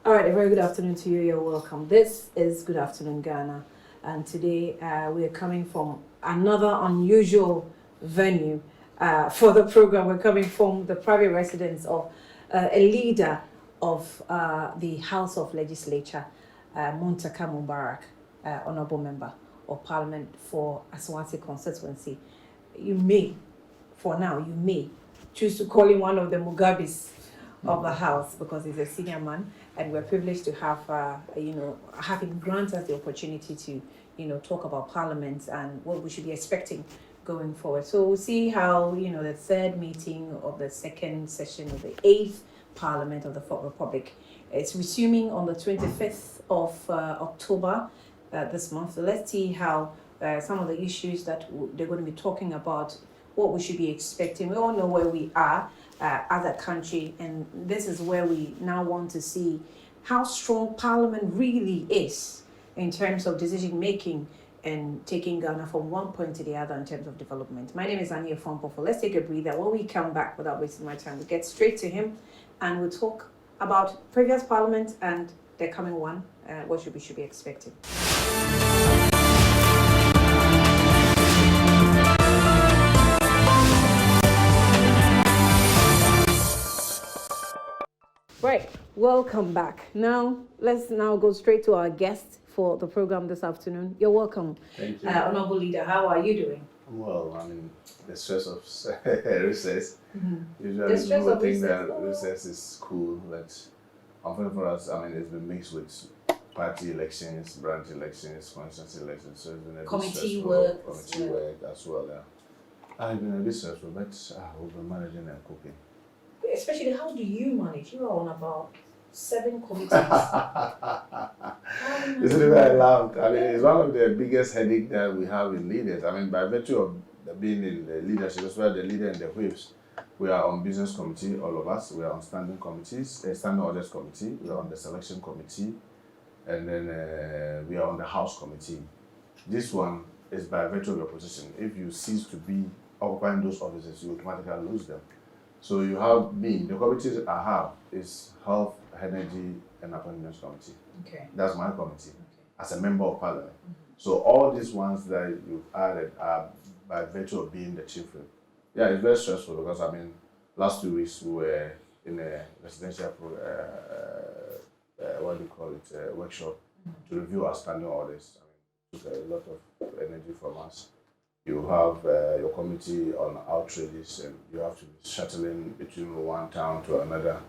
All right, a very good afternoon to you. You're welcome. This is Good Afternoon Ghana, and today we are coming from another unusual venue for the program. We're coming from the private residence of a leader of the House of Legislature, Muntaka Mubarak, Honourable Member of Parliament for Aswati constituency. You may, for now, you may choose to call him one of the Mugabes of the House because he's a senior man, and we're privileged to have, have him grant us the opportunity to, talk about Parliament and what we should be expecting going forward. So we'll see how, the third meeting of the second session of the 8th Parliament of the Fourth Republic. It's resuming on the 25th of October this month. So let's see how some of the issues that they're going to be talking about, what we should be expecting. We all know where we are as a country, and this is where we now want to see how strong Parliament really is in terms of decision making and taking Ghana from one point to the other in terms of development. My name is Ania Fompofo. Let's take a breather. When we come back, without wasting my time, we get straight to him and we'll talk about previous Parliament and the coming one, what should be expecting. Right, welcome back. Now, let's go straight to our guest for the program this afternoon. You're welcome. Thank you. Honorable Leader, how are you doing? Well, I mean, the stress of recess. Usually, The stress people of think recess. that recess is cool, but unfortunately for us, I mean, it's been mixed with party elections, branch elections, constituency elections, so it's been a bit Committee stressful. work. Committee work as well, yeah. I've been a bit stressful, but we've been managing and cooking. Especially, how do you manage? You are on about 7 committees. This is the way I laughed. I mean, it's one of the biggest headache that we have in leaders. I mean, by virtue of being in the leadership, as well the leader and the whips, we are on business committee, all of us. We are on standing committees, standing orders committee. We are on the selection committee, and then we are on the house committee. This one is by virtue of your position. If you cease to be occupying those offices, you automatically lose them. So you have me. The committees I have is health, energy, and appointments committee. Okay. That's my committee as a member of parliament. So all these ones that you've added are by virtue of being the chief whip. Yeah, it's very stressful because I mean, last 2 weeks we were in a residential workshop to review our standing orders. I mean, it took a lot of energy from us. You have your committee on outrages, and you have to be shuttling between one town to another.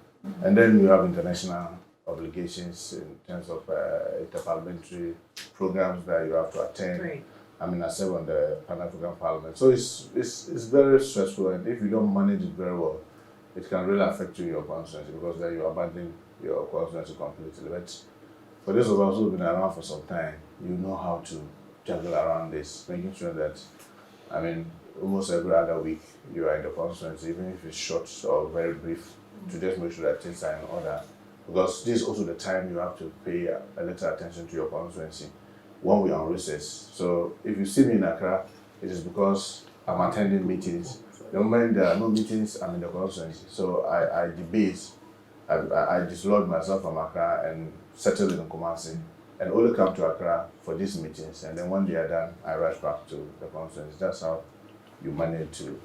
And then you have international obligations in terms of interparliamentary programs that you have to attend. Right. I mean, I serve on the Pan-African Parliament. So it's very stressful, and if you don't manage it very well, it can really affect you in your constituency because then you abandon your constituency completely. But for those of us who've been around for some time, you know how to juggle around this, making sure that, I mean, almost every other week you are in the constituency, even if it's short or very brief, to just make sure that things are in order. Because this is also the time you have to pay a little attention to your constituency when we are on recess. So if you see me in Accra, it is because I'm attending meetings. The moment there are no meetings, I'm in the constituency. So I debate, I dislodge myself from Accra and settle in Kumasi, and only come to Accra for these meetings, and then when they are done, I rush back to the conference. That's how you manage to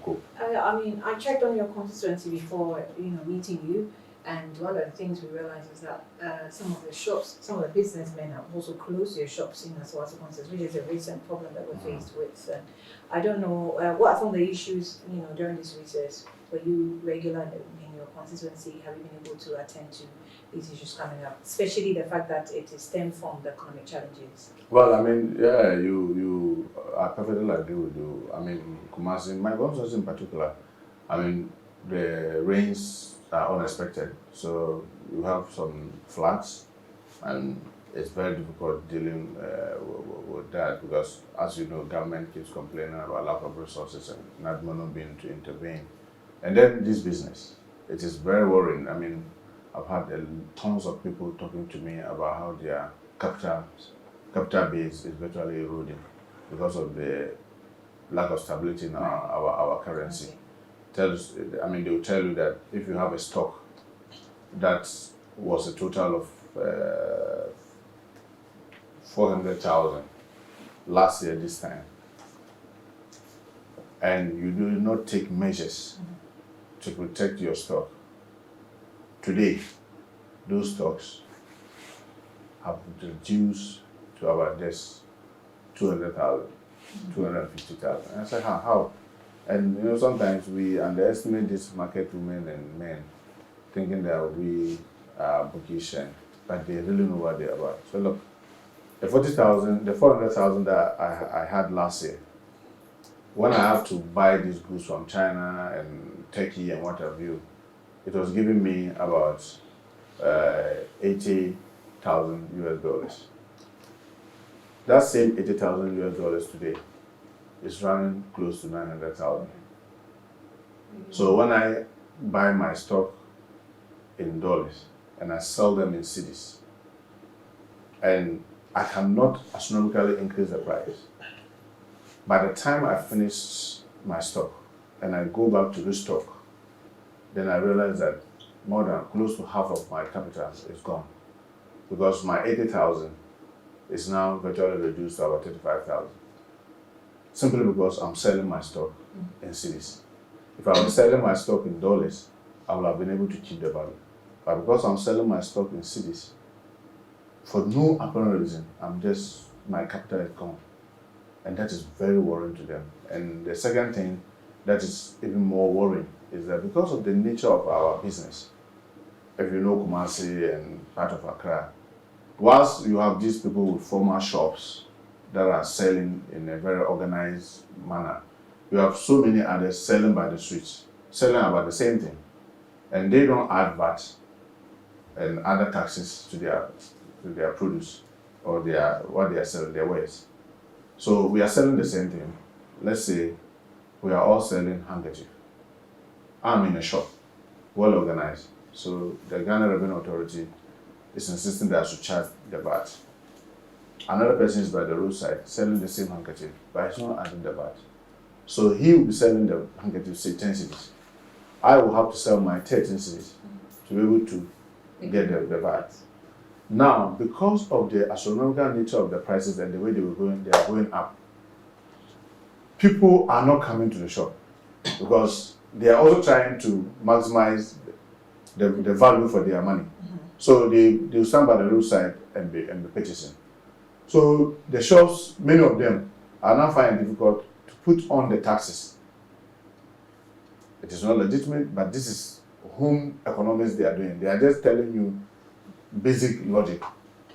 cope. I mean, I checked on your constituency before, meeting you, and one of the things we realized is that some of the shops, some of the businessmen have also closed their shops in Aswati constituency, which is a recent problem that we're faced with. And I don't know, what are some of the issues, during this recess? Were you regular in your constituency? Have you been able to attend to these issues coming up, especially the fact that it is stemmed from the economic challenges? Well, I mean, yeah, you I perfectly agree with you. I mean, Kumasi, my constituency in particular, I mean, the rains are unexpected, so you have some floods, and it's very difficult dealing with that because, as you know, government keeps complaining about lack of resources and not being to intervene. And then this business, it is very worrying. I mean, I've had tons of people talking to me about how their capital base is virtually eroding because of the lack of stability in our currency. I mean, they will tell you that if you have a stock that was a total of 400,000 last year this time, and you do not take measures to protect your stock, today those stocks have reduced to about just 200,000, 250,000. And I said, how? And you know, sometimes we underestimate these market women and men, thinking that we are bookish, but they really know what they're about. So look, the 400,000 that I had last year, when I have to buy these goods from China and Turkey and what have you, it was giving me about 80,000 US dollars. That same 80,000 US dollars today is running close to 900,000. So when I buy my stock in dollars and I sell them in cedis, and I cannot astronomically increase the price. By the time I finish my stock and I go back to restock, then I realize that more than close to half of my capital is gone, because my 80,000 is now virtually reduced to about 35,000. Simply because I'm selling my stock in cedis. If I was selling my stock in dollars, I would have been able to keep the value. But because I'm selling my stock in cedis, for no apparent reason, my capital is gone. And that is very worrying to them. And the second thing that is even more worrying is that because of the nature of our business, if you know Kumasi and part of Accra, whilst you have these people with formal shops that are selling in a very organized manner, you have so many others selling by the streets, selling about the same thing. And they don't add VAT and other taxes to their produce or what they are selling, their wares. So we are selling the same thing. Let's say we are all selling handkerchief. I'm in a shop, well organized. So the Ghana Revenue Authority is insisting that I should charge the VAT. Another person is by the roadside selling the same handkerchief, but he's not adding the VAT. So he will be selling the handkerchief, say 10 cedis. I will have to sell my 13 cedis to be able to get the VAT. Now, because of the astronomical nature of the prices and the way they are going up, people are not coming to the shop because they are also trying to maximize the value for their money. So they'll stand by the roadside and be purchasing. So the shops, many of them, are now finding it difficult to put on the taxes. It is not legitimate, but this is whom economists they are doing. They are just telling you basic logic.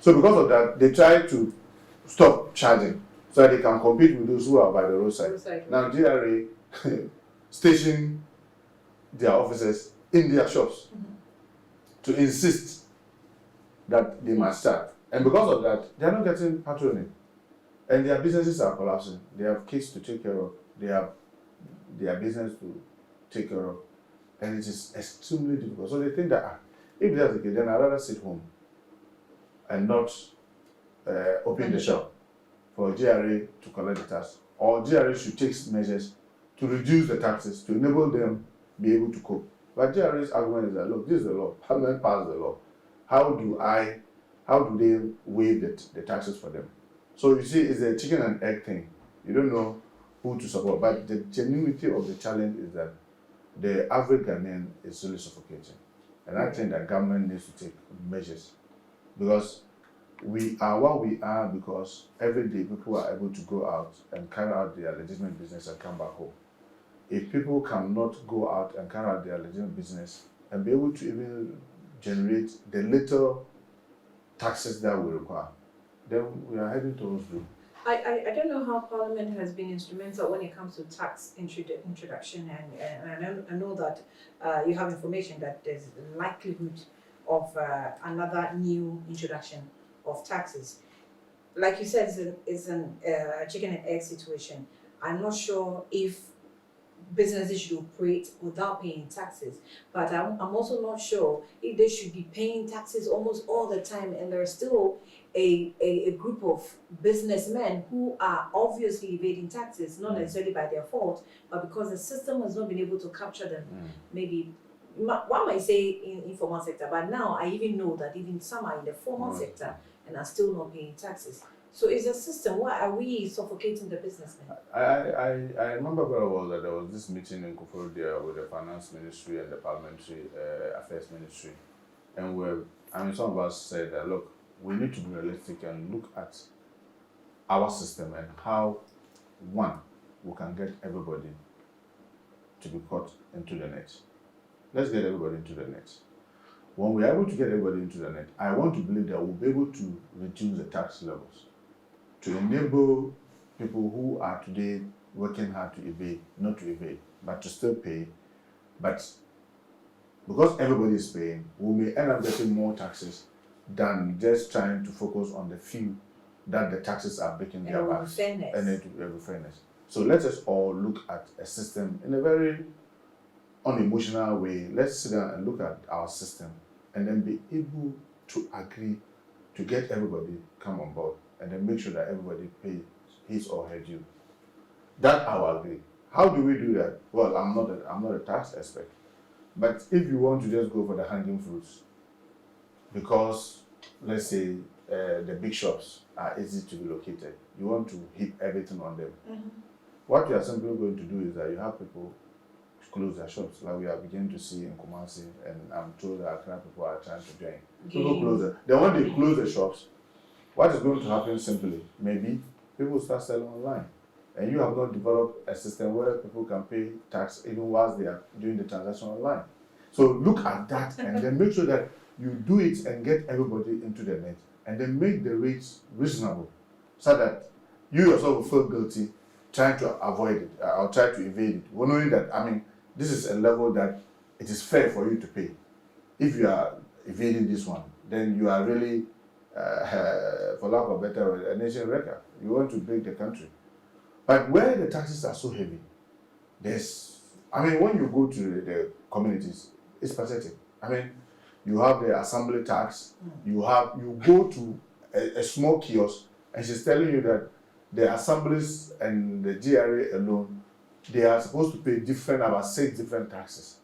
So because of that, they try to stop charging so that they can compete with those who are by the roadside. Now GRA station their officers in their shops to insist that they must charge. And because of that, they are not getting patronage. And their businesses are collapsing. They have kids to take care of. They have their business to take care of. And it is extremely difficult. So they think that if that's the case, then I'd rather sit home and not open the shop for GRA to collect the tax. Or GRA should take measures to reduce the taxes to enable them be able to cope. But GRA's argument is that, look, this is the law. Parliament passed the law. How do they waive the taxes for them? So you see, it's a chicken and egg thing. You don't know who to support. But the genuinity of the challenge is that the average Ghanaian is really suffocating. And I think that government needs to take measures. Because we are what we are because every day people are able to go out and carry out their legitimate business and come back home. If people cannot go out and carry out their legitimate business and be able to even generate the little taxes that we require, then we are heading towards doom. I don't know how Parliament has been instrumental when it comes to tax introduction, and I know that you have information that there's likelihood of another new introduction of taxes. Like you said, it's a chicken and egg situation. I'm not sure if businesses should operate without paying taxes, but I'm also not sure if they should be paying taxes almost all the time, and there's still a group of businessmen who are obviously evading taxes, not necessarily by their fault, but because the system has not been able to capture them. Maybe one might say in informal sector, but now I even know that even some are in the formal sector and are still not paying taxes. So it's a system. Why are we suffocating the businessmen? I remember very well that there was this meeting in Kufuor with the Finance Ministry and the Parliamentary Affairs Ministry. And some of us said that, look, we need to be realistic and look at our system and how, one, we can get everybody to be caught into the net. Let's get everybody into the net. When we're able to get everybody into the net, I want to believe that we'll be able to reduce the tax levels to enable people who are today working hard to evade, not to evade, but to still pay. But because everybody is paying, we may end up getting more taxes than just trying to focus on the few that the taxes are breaking their backs. And it will be fairness. So let us all look at a system in a very unemotional way. Let's sit down and look at our system and then be able to agree to get everybody come on board and then make sure that everybody pays his or her due. That I will agree. How do we do that? Well, I'm not a tax expert. But if you want to just go for the hanging fruits, because let's say the big shops are easy to be located, you want to heap everything on them. What you are simply going to do is that you have people close their shops, like we are beginning to see in Kumasi, and I'm told that Accra people are trying to join. People close it. Then when they close the shops, what is going to happen simply? Maybe people start selling online. And you have not developed a system where people can pay tax even whilst they are doing the transaction online. So look at that and then make sure that you do it and get everybody into the net and then make the rates reasonable so that you yourself will feel guilty trying to avoid it or try to evade it. Well, knowing that, this is a level that it is fair for you to pay. If you are evading this one, then you are really, for lack of a better word, a nation wrecker. You want to break the country. But where the taxes are so heavy, when you go to the communities, it's pathetic. You have the assembly tax, you go to a small kiosk, and she's telling you that the assemblies and the GRA alone, they are supposed to pay about 6 different taxes.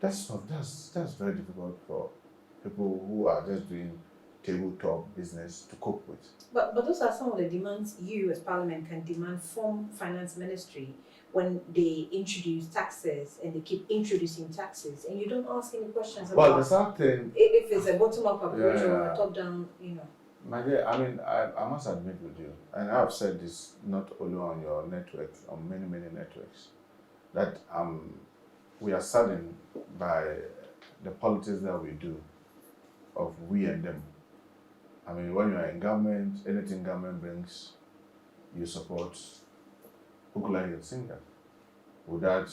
That's very difficult for people who are just doing tabletop business to cope with. But those are some of the demands you as Parliament can demand from Finance Ministry when they introduce taxes and they keep introducing taxes and you don't ask any questions about the sad thing, if it's a bottom-up approach or a top-down, My dear, I must admit with you, and I've said this not only on your network, on many, many networks, that we are saddened by the politics that we do of we and them. When you are in government, anything government brings, you support hook, line, and sinker. Without,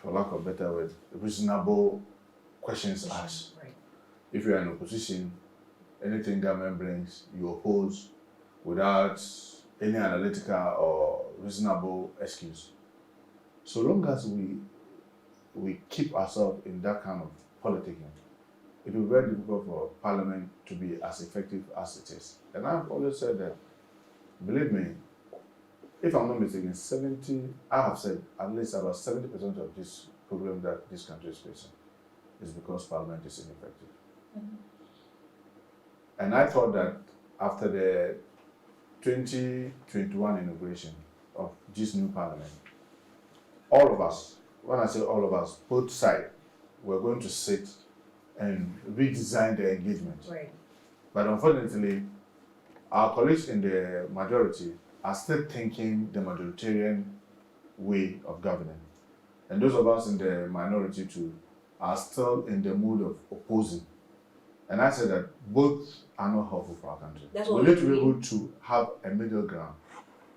for lack of a better word, reasonable questions asked. Right. If you are in opposition, anything government brings, you oppose without any analytical or reasonable excuse. So long as we keep ourselves in that kind of politicking, it will be very difficult for Parliament to be as effective as it is. And I've always said that, believe me, if I'm not mistaken, I have said at least about 70% of this problem that this country is facing is because Parliament is ineffective. And I thought that after the 2021 inauguration of this new Parliament, all of us, when I say all of us, both sides, were going to sit and redesign the engagement. Right. But unfortunately, our colleagues in the majority are still thinking the majoritarian way of governing. And those of us in the minority too are still in the mood of opposing. And I said that both are not helpful for our country. We need to be able to have a middle ground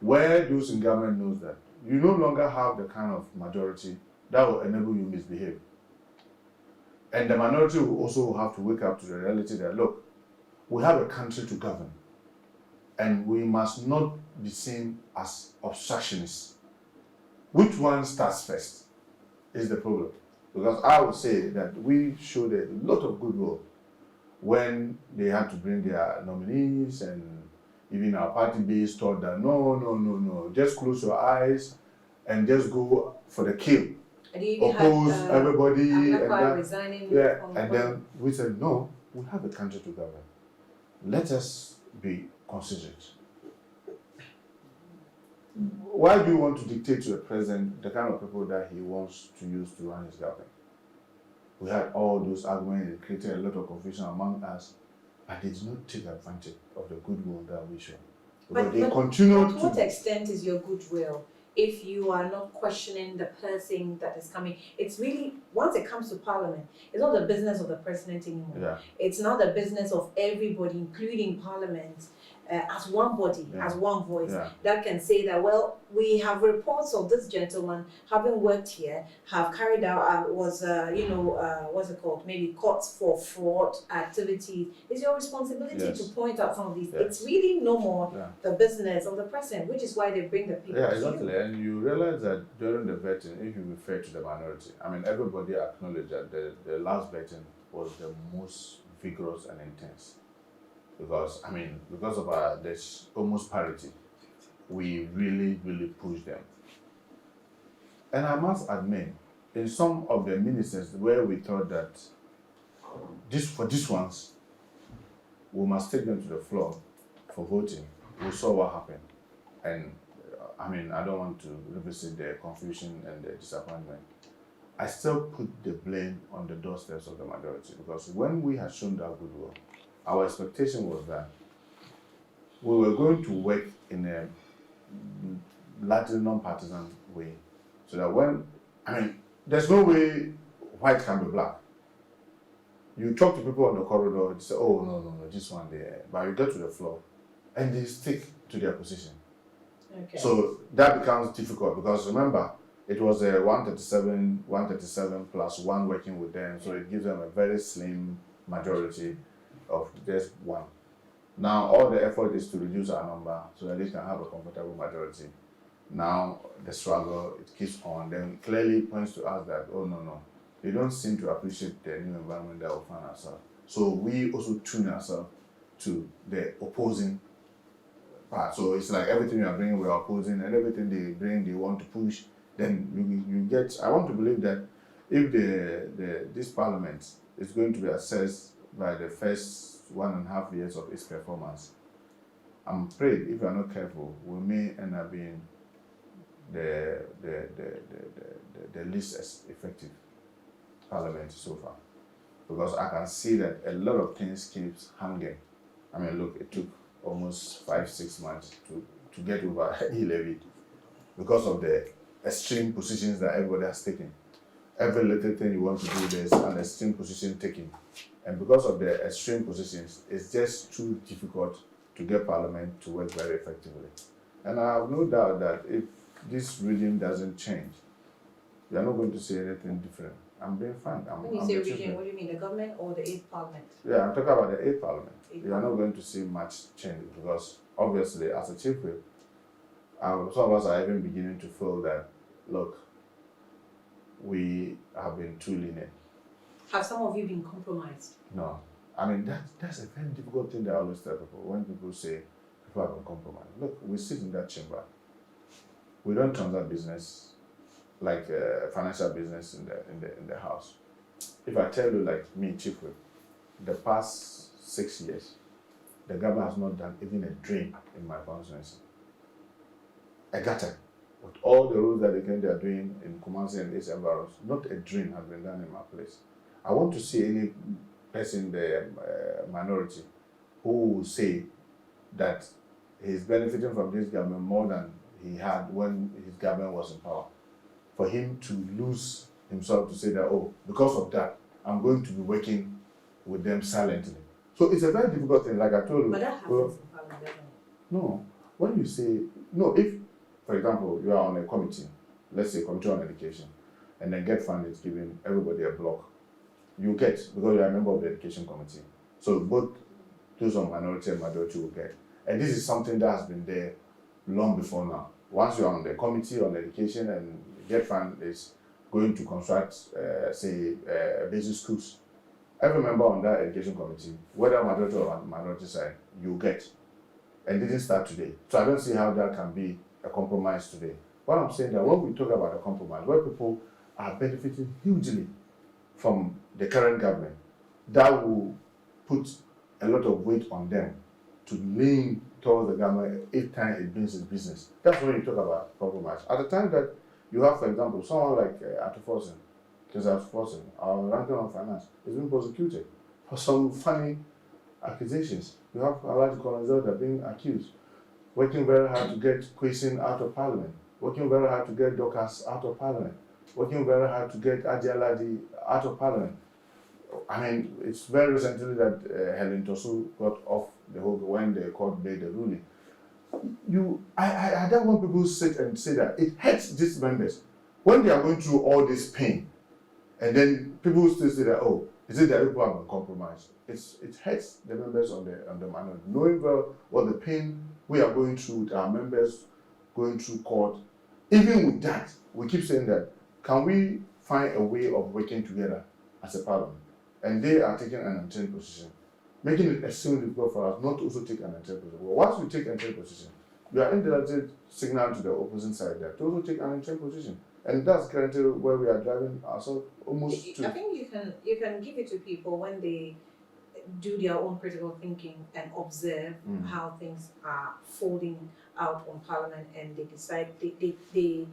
where those in government knows that you no longer have the kind of majority that will enable you to misbehave. And the minority will also have to wake up to the reality that, look, we have a country to govern. And we must not be seen as obstructionists. Which one starts first is the problem. Because I would say that we showed a lot of goodwill when they had to bring their nominees, and even our party base thought that no, just close your eyes and just go for the kill. And you even oppose had, everybody, and Ablakwa that, resigning. yeah, from and the then we said, no, we have a country to govern. Let us be considerate. Why do you want to dictate to the president the kind of people that he wants to use to run his government? We had all those arguments and created a lot of confusion among us, but they did not take advantage of the goodwill that we showed. Because they continued to what extent is your goodwill if you are not questioning the person that is coming? It's really, once it comes to parliament, it's not the business of the president anymore. Yeah. It's now the business of everybody, including parliament, as one body, as one voice, that can say that, well, we have reports of this gentleman having worked here, have carried out, what's it called, maybe caught for fraud activities. It's your responsibility to point out some of these. It's really no more the business of the president, which is why they bring the people to exactly. you. And you realize that during the vetting, if you refer to the minority, I mean, everybody acknowledged that the last vetting was the most vigorous and intense. Because of this almost parity, we really, really pushed them. And I must admit, in some of the ministers where we thought that for these ones, we must take them to the floor for voting, we saw what happened. And I don't want to revisit the confusion and the disappointment. I still put the blame on the doorsteps of the majority, because when we had shown that goodwill, our expectation was that we were going to work in a largely non-partisan way, so that there's no way white can be black. You talk to people on the corridor, they say, oh, no, this one there. But you get to the floor, and they stick to their position. Okay. So that becomes difficult, because remember, it was a 137 plus one working with them, so it gives them a very slim majority of just one. Now all the effort is to reduce our number so that they can have a comfortable majority. Now the struggle, it keeps on. Then clearly points to us that, oh no, they don't seem to appreciate the new environment that we find ourselves. So we also tune ourselves to the opposing part. So it's like everything you are bringing, we are opposing, and everything they bring, they want to push. Then you get. I want to believe that if this parliament is going to be assessed by the first 1.5 years of its performance, I'm afraid if we are not careful, we may end up being the least effective parliament so far, because I can see that a lot of things keeps hanging. Look, it took almost 5-6 months to get over e-levy because of the extreme positions that everybody has taken. Every little thing you want to do, there's an extreme position taken. And because of the extreme positions, it's just too difficult to get Parliament to work very effectively. And I have no doubt that if this regime doesn't change, we are not going to see anything different. I'm being frank. When you say regime, what do you mean, the government or the 8th Parliament? Yeah, I'm talking about the 8th Parliament. You are not going to see much change, because obviously, as a chief whip, some of us are even beginning to feel that, look, we have been too lenient. Have some of you been compromised? No. That's a very difficult thing that I always tell people when people say people have been compromised. Look, we sit in that chamber. We don't transact business like financial business in the house. If I tell you, like me, chief whip, the past 6 years, the government has not done even a drain in my constituency. A gutter. With all the roads that they are doing in Kumasi and its environs, not a drain has been done in my place. I want to see any person in the minority who will say that he's benefiting from this government more than he had when his government was in power. For him to lose himself to say that, oh, because of that, I'm going to be working with them silently. So it's a very difficult thing, like I told you. But that happens in Parliament, doesn't it? No. When you say, no, if, for example, you are on a committee, let's say Committee on Education, and then get fund is giving everybody a block, you get, because you are a member of the Education Committee. So both those on minority and majority will get. And this is something that has been there long before now. Once you are on the Committee on Education and get fund is going to construct, basic schools, every member on that Education Committee, whether majority or minority side, you get. And it didn't start today. So I don't see how that can be a compromise today. What I'm saying that when we talk about a compromise, where people are benefiting hugely from the current government. That will put a lot of weight on them to lean towards the government each time it brings its business. That's when you talk about compromise. At the time that you have, for example, someone like Forson, our ranking on finance, is being prosecuted for some funny accusations. You have Alaji Colonel being accused, working very hard to get Kwesi out of parliament, working very hard to get Dorcas out of parliament, working very hard to get Adialadi out of parliament. I mean, it's very recently that Helen Tosu got off the hook when the court made the ruling. I don't want people to sit and say that it hurts these members when they are going through all this pain, and then people still say that, oh, is it that people have been compromised? It hurts the members on the manual, knowing well what the pain we are going through with our members going through court. Even with that, we keep saying that, can we find a way of working together as a parliament? And they are taking an untrained position, making it extremely difficult for us not to also take an untrained position. Well, once we take an untrained position, we are indirectly signal to the opposing side that to also take an untrained position. And that's currently where we are driving ourselves almost to. I think you can give it to people when they do their own critical thinking and observe how things are folding out on Parliament, and they decide they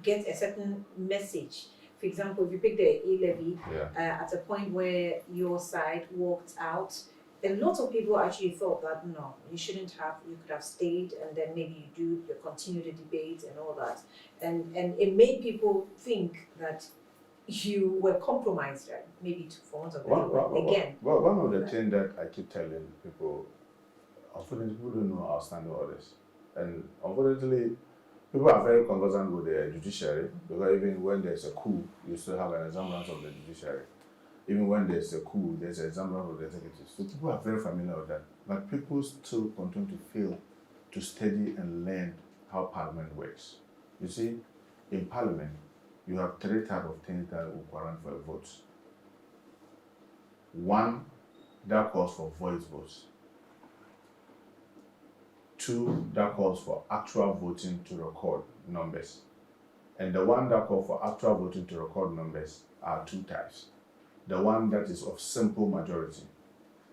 get a certain message. For example, if you pick the E-levy at a point where your side walked out, a lot of people actually thought that no, you could have stayed, and then maybe you continue the debate and all that, and it made people think that you were compromised, right? Maybe for want of again. Well, one of the things that I keep telling people, unfortunately, people don't know our standing orders, and unfortunately, people are very conversant with the judiciary, because even when there's a coup, you still have an resemblance of the judiciary. Even when there's a coup, there's a resemblance of the executive. So people are very familiar with that. But people still continue to fail to study and learn how Parliament works. You see, in Parliament, you have three types of things that will warrant for a vote. One, that calls for voice votes. Two, that calls for actual voting to record numbers. And the one that calls for actual voting to record numbers are two types. The one that is of simple majority.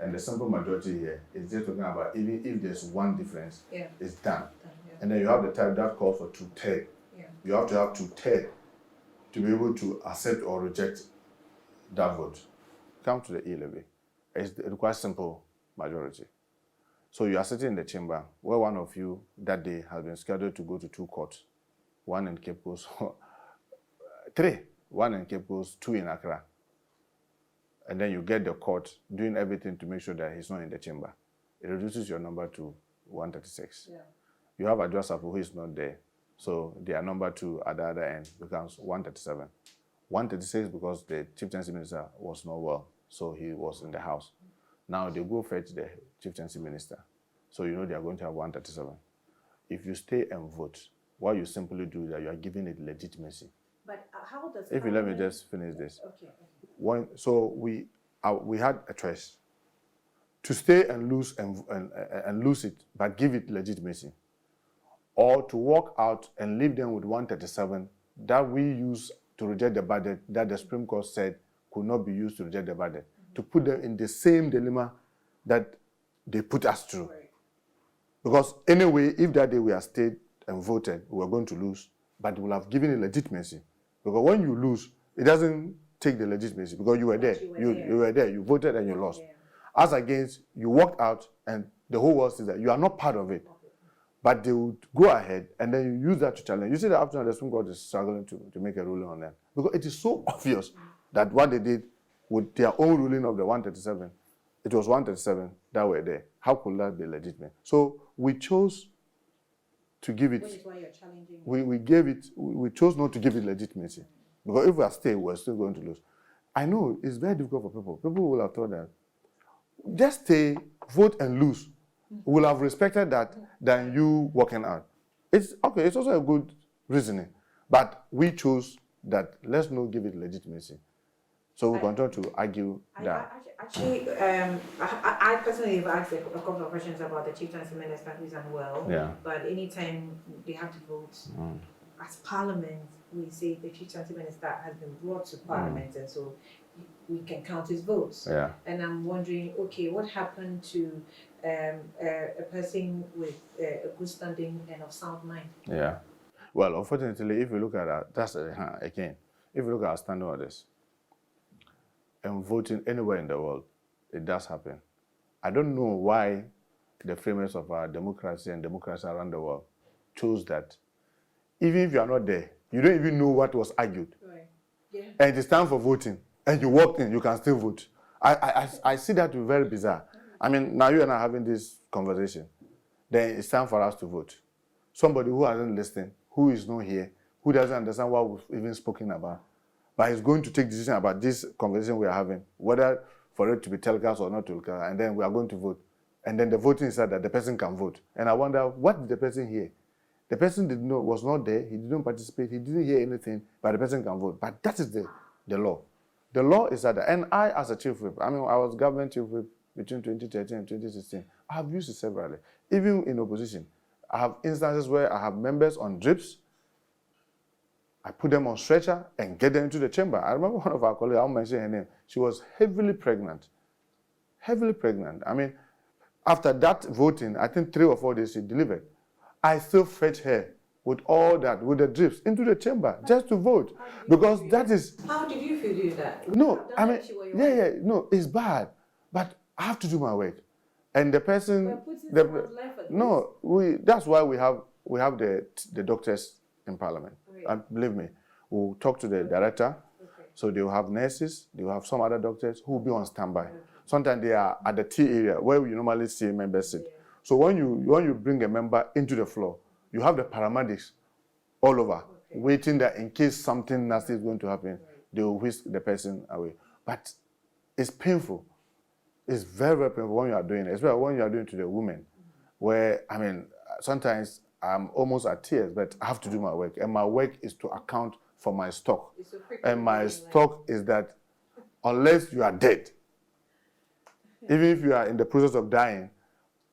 And the simple majority here is just talking about even if there's one difference, it's done. And then you have the type that calls for two-thirds. You have to have two-thirds to be able to accept or reject that vote. Come to the E-levy. It requires simple majority. So you are sitting in the chamber where one of you that day has been scheduled to go to two courts, one in Cape Coast, three, one in Cape Coast, two in Accra. And then you get the court doing everything to make sure that he's not in the chamber. It reduces your number to 136. You have a Josapo who is not there. So their number two at the other end becomes 137. 136 because the Chief Tenancy Minister was not well, so he was in the house. Now they go fetch the Chief Tenancy Minister. So you know they are going to have 137. If you stay and vote, what you simply do is that you are giving it legitimacy. But how does if you let me just finish this. Okay. So we had a choice to stay and lose and lose it, but give it legitimacy, or to walk out and leave them with 137 that we use to reject the budget that the Supreme Court said could not be used to reject the budget, to put them in the same dilemma that they put us through. Right. Because anyway, if that day we had stayed and voted, we were going to lose, but we will have given it legitimacy. Because when you lose, it doesn't take the legitimacy because you were there. You were there. You voted and you lost. As against, you walked out and the whole world says that you are not part of it. But they would go ahead and then you use that to challenge. You see that after the Supreme Court is struggling to make a ruling on that. Because it is so obvious that what they did with their own ruling of the 137, it was 137 that were there. How could that be legitimate? So we chose to give it. Which is why you're challenging. We chose not to give it legitimacy. Because if we are staying, we're still going to lose. I know it's very difficult for people. People will have thought that just stay, vote and lose. We will have respected that than you walking out. It's okay, it's also a good reasoning. But we chose that let's not give it legitimacy. So we continue to argue that. I personally have asked a couple of questions about the Chief Tenancy Minister who's unwell. Yeah. But anytime they have to vote as Parliament, we say the Chief Transit Minister has been brought to Parliament, and so we can count his votes. Yeah. And I'm wondering, okay, what happened to a person with a good standing and of sound mind? Yeah. Well, unfortunately, if you look at that, that's again, if you look at our standing orders and voting anywhere in the world, it does happen. I don't know why the framers of our democracy and democracy around the world chose that. Even if you are not there, you don't even know what was argued. Right. Yeah. And it is time for voting, and you walk in, you can still vote. I see that to be very bizarre. I mean, now you and I are having this conversation, then it's time for us to vote. Somebody who hasn't listened, who is not here, who doesn't understand what we've even spoken about, but is going to take decision about this conversation we are having, whether for it to be telecast or not telecast, and then we are going to vote. And then the voting is that the person can vote. And I wonder, what did the person hear? The person was not there, he didn't participate, he didn't hear anything, but the person can vote. But that is the law. The law is that, and I, as a chief whip, I mean, I was government chief whip between 2013 and 2016. I have used it severally. Even in opposition, I have instances where I have members on drips, I put them on stretcher and get them into the chamber. I remember one of our colleagues, I won't mention her name, she was heavily pregnant. Heavily pregnant. I mean, after that voting, I think 3 or 4 days she delivered. I still fetch her with all that, with the drips, into the chamber just to vote. Because that is... How did you feel doing that? No, I mean, no, it's bad. But I have to do my work. And the person... that's why we have the doctors in Parliament. Right. And believe me, we'll talk to the director. Okay. So they will have nurses, they will have some other doctors who will be on standby. Okay. Sometimes they are at the T area where we normally see members sit. Yeah. So when you bring a member into the floor, you have the paramedics all over, waiting that in case something nasty is going to happen, they will whisk the person away. But it's painful. It's very, very painful when you are doing it, especially when you are doing it to the women, where, I mean, sometimes I'm almost at tears, but I have to do my work. And my work is to account for my stock. And my stock is that unless you are dead, even if you are in the process of dying,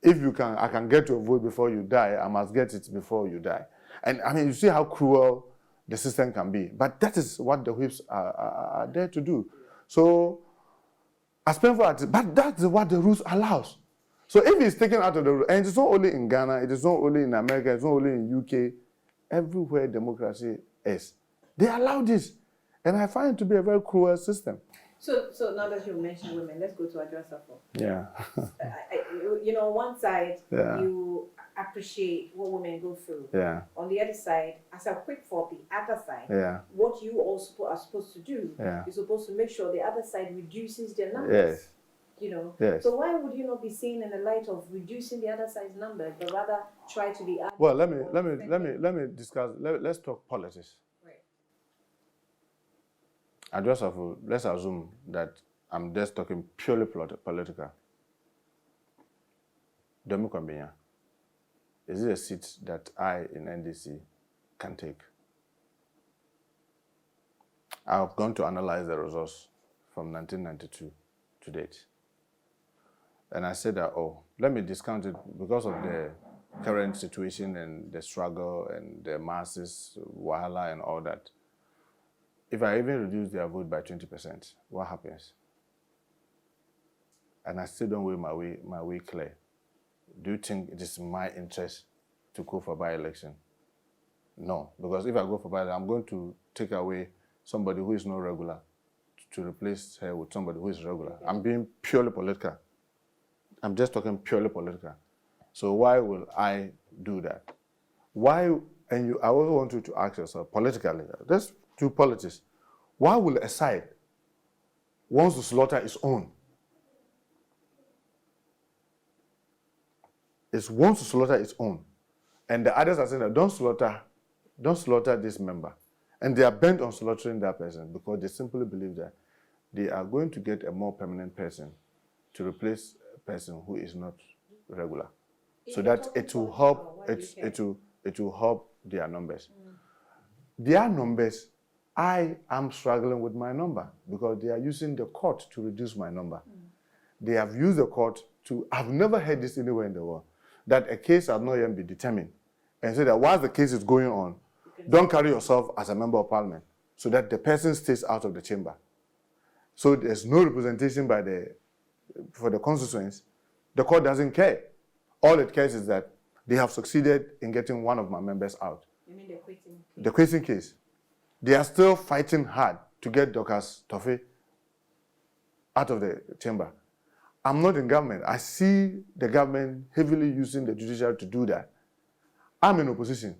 if you can, I can get your vote before you die, I must get it before you die. And I mean, you see how cruel the system can be. But that is what the whips are there to do. So, as painful as it is, but that's what the rules allows. So if it's taken out of the rule, and it's not only in Ghana, it is not only in America, it's not only in UK, everywhere democracy is, they allow this. And I find it to be a very cruel system. So now that you mentioned women, let's go to Adjusafo. Yeah. On one side, you appreciate what women go through. Yeah. On the other side, as a quick for the other side, what you also are supposed to do, you're supposed to make sure the other side reduces their numbers. Yes. Yes. So why would you not be seen in the light of reducing the other side's numbers, but rather try to be? Well, let me discuss. Let's talk politics. Adjusafo, let's assume that I'm just talking purely political. Domikwambia, is it a seat that I in NDC can take? I've gone to analyze the results from 1992 to date. And I said that, let me discount it because of the current situation and the struggle and the masses, wahala and all that. If I even reduce their vote by 20%, what happens? And I still don't weigh my way clear. Do you think it is my interest to go for by-election? No, because if I go for by-election, I'm going to take away somebody who is not regular to replace her with somebody who is regular. I'm being purely political. I'm just talking purely political. So why will I do that? Why? And I also want you to ask yourself politically. Let's do politics. Why will a side wants to slaughter its own? It wants to slaughter its own. And the others are saying that don't slaughter this member. And they are bent on slaughtering that person because they simply believe that they are going to get a more permanent person to replace a person who is not regular. So that it will help their numbers. Their numbers, I am struggling with my number because they are using the court to reduce my number. They have used the court to, I've never heard this anywhere in the world, that a case has not yet been determined. And so that while the case is going on, Don't carry yourself as a member of parliament so that the person stays out of the chamber. So there's no representation for the constituents. The court doesn't care. All it cares is that they have succeeded in getting one of my members out. You mean the quitting case? The quitting case. They are still fighting hard to get Dorcas Toffee out of the chamber. I'm not in government. I see the government heavily using the judiciary to do that. I'm in opposition.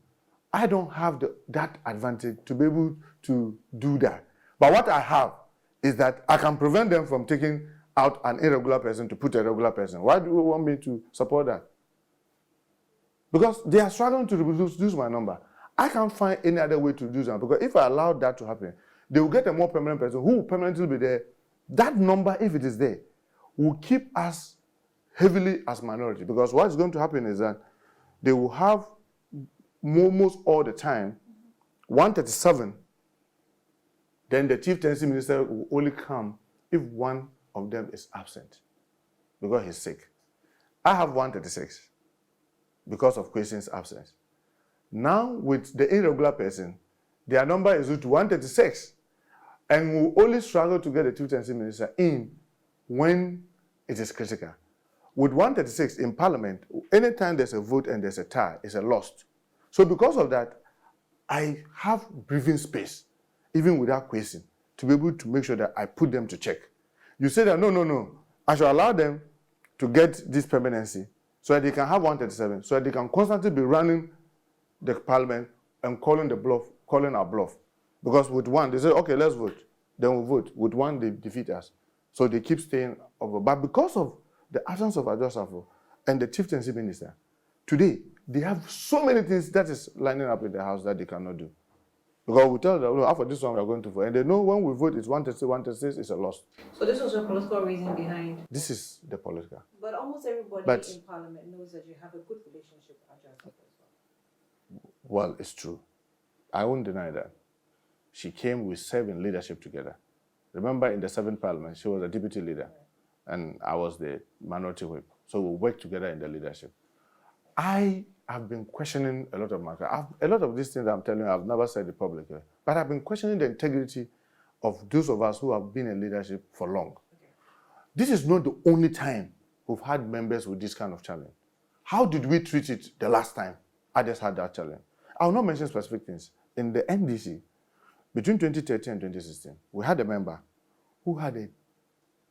I don't have that advantage to be able to do that. But what I have is that I can prevent them from taking out an irregular person to put a regular person. Why do you want me to support that? Because they are struggling to reduce my number. I can't find any other way to do that, because if I allow that to happen, they will get a more permanent person who will permanently be there. That number, if it is there, will keep us heavily as minority, because what is going to happen is that they will have almost all the time 137, then the chief tenancy minister will only come if one of them is absent because he's sick. I have 136 because of Question's absence. Now, with the irregular person, their number is to 136, and will only struggle to get the chief tenancy minister in when it is critical. With 136 in parliament, anytime there's a vote and there's a tie, it's a lost. So because of that, I have breathing space, even without question, to be able to make sure that I put them to check. You say that, no, I should allow them to get this permanency so that they can have 137, so that they can constantly be running the parliament and calling our bluff. Because with one, they say, okay, let's vote. Then we vote. With one, they defeat us. So they keep staying over. But because of the absence of Adjosafo and the chief tenancy minister, today, they have so many things that is lining up in the house that they cannot do. Because we tell them, after this one, we are going to vote. And they know when we vote, it's 136, it's a loss. So this was your political reason behind? This is the political. But almost everybody in parliament knows that you have a good relationship with Adjosafo as well. Well, it's true. I won't deny that. She came with 7 leadership together. Remember, in the 7th parliament, she was a deputy leader, and I was the minority whip. So we worked together in the leadership. I have been questioning a lot of a lot of these things I'm telling you, I've never said it publicly, but I've been questioning the integrity of those of us who have been in leadership for long. Okay. This is not the only time we've had members with this kind of challenge. How did we treat it the last time I just had that challenge? I will not mention specific things. In the NDC, between 2013 and 2016, we had a member who had a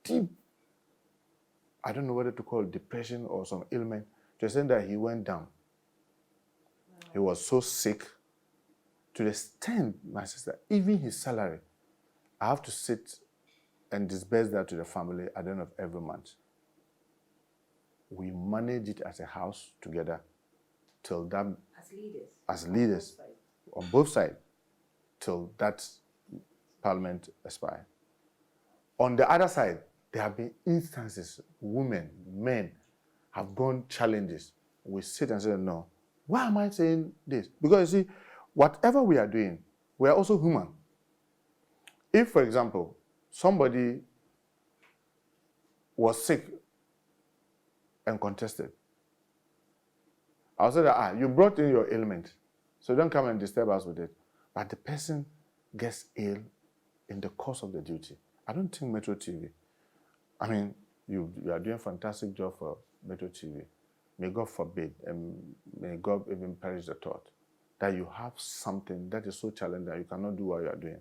deep, I don't know whether to call it depression or some ailment, to the extent that he went down. Wow. He was so sick to the extent, my sister, even his salary, I have to sit and disburse that to the family at the end of every month. We managed it as a house together till that, as leaders on both sides, till that parliament expired. On the other side, there have been instances, women, men have gone challenges. We sit and say, no, why am I saying this? Because you see, whatever we are doing, we are also human. If, for example, somebody was sick and contested, I'll say that, you brought in your ailment, so don't come and disturb us with it. But the person gets ill in the course of the duty. I don't think Metro TV, I mean, you are doing a fantastic job for Metro TV. May God forbid, and may God even perish the thought that you have something that is so challenging that you cannot do what you are doing.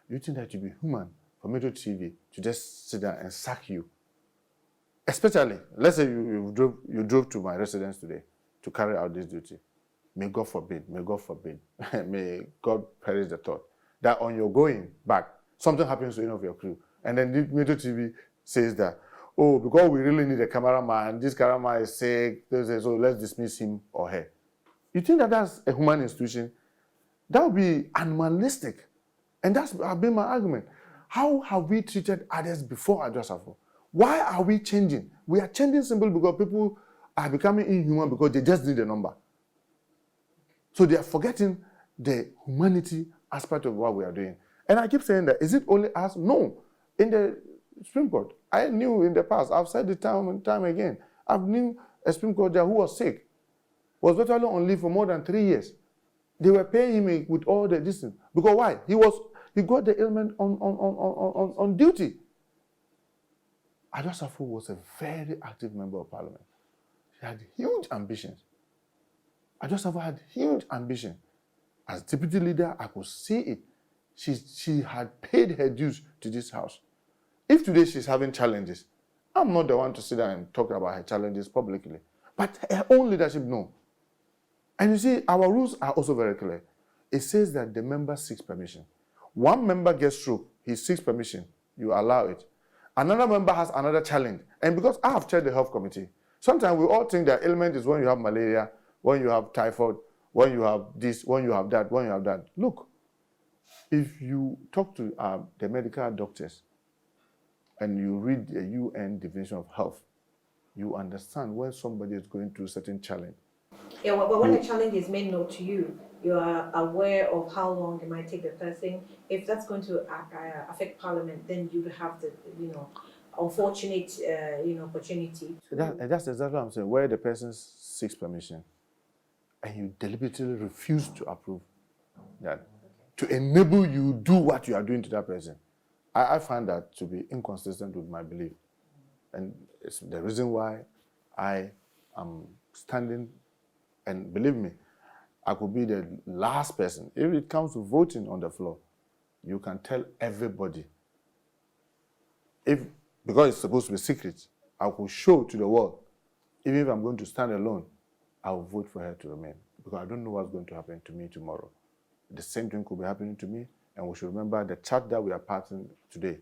You think that you'll be human for Metro TV to just sit down and sack you? Especially, let's say you drove to my residence today to carry out this duty. May God forbid, may may God perish the thought that on your going back, something happens to any of your crew. And then Metro TV says that, oh, because we really need a cameraman, this cameraman is sick, so let's dismiss him or her. You think that that's a human institution? That would be animalistic. And that's been my argument. How have we treated others before Adjosafo? Why are we changing? We are changing simply because people are becoming inhuman because they just need a number. So they are forgetting the humanity aspect of what we are doing. And I keep saying that, is it only us? No. In the Supreme Court, I knew in the past, I've said it time and time again, I've knew a Supreme Court judge who was sick, was virtually on leave for more than 3 years. They were paying him with all the distance. Because why? He got the ailment on duty. Adosafo was a very active member of parliament. He had huge ambitions. Adosafo had huge ambition. As deputy leader, I could see it. She had paid her dues to this house. If today she's having challenges, I'm not the one to sit down and talk about her challenges publicly. But her own leadership, no. And you see, our rules are also very clear. It says that the member seeks permission. One member gets stroke, he seeks permission, you allow it. Another member has another challenge. And because I have chaired the health committee, sometimes we all think that ailment is when you have malaria, when you have typhoid, when you have this, when you have that, when you have that. Look, if you talk to the medical doctors and you read the UN definition of health, you understand when somebody is going through a certain challenge. Yeah, but when the challenge is made known to you, you are aware of how long it might take the person. If that's going to affect Parliament, then you have the, unfortunate, opportunity. That's exactly what I'm saying. Where the person seeks permission, and you deliberately refuse to approve that, to enable you do what you are doing to that person. I find that to be inconsistent with my belief. And it's the reason why I am standing, and believe me, I could be the last person. If it comes to voting on the floor, you can tell everybody. Because it's supposed to be secret, I could show to the world, even if I'm going to stand alone, I will vote for her to remain. Because I don't know what's going to happen to me tomorrow. The same thing could be happening to me, and we should remember the chart that we are passing today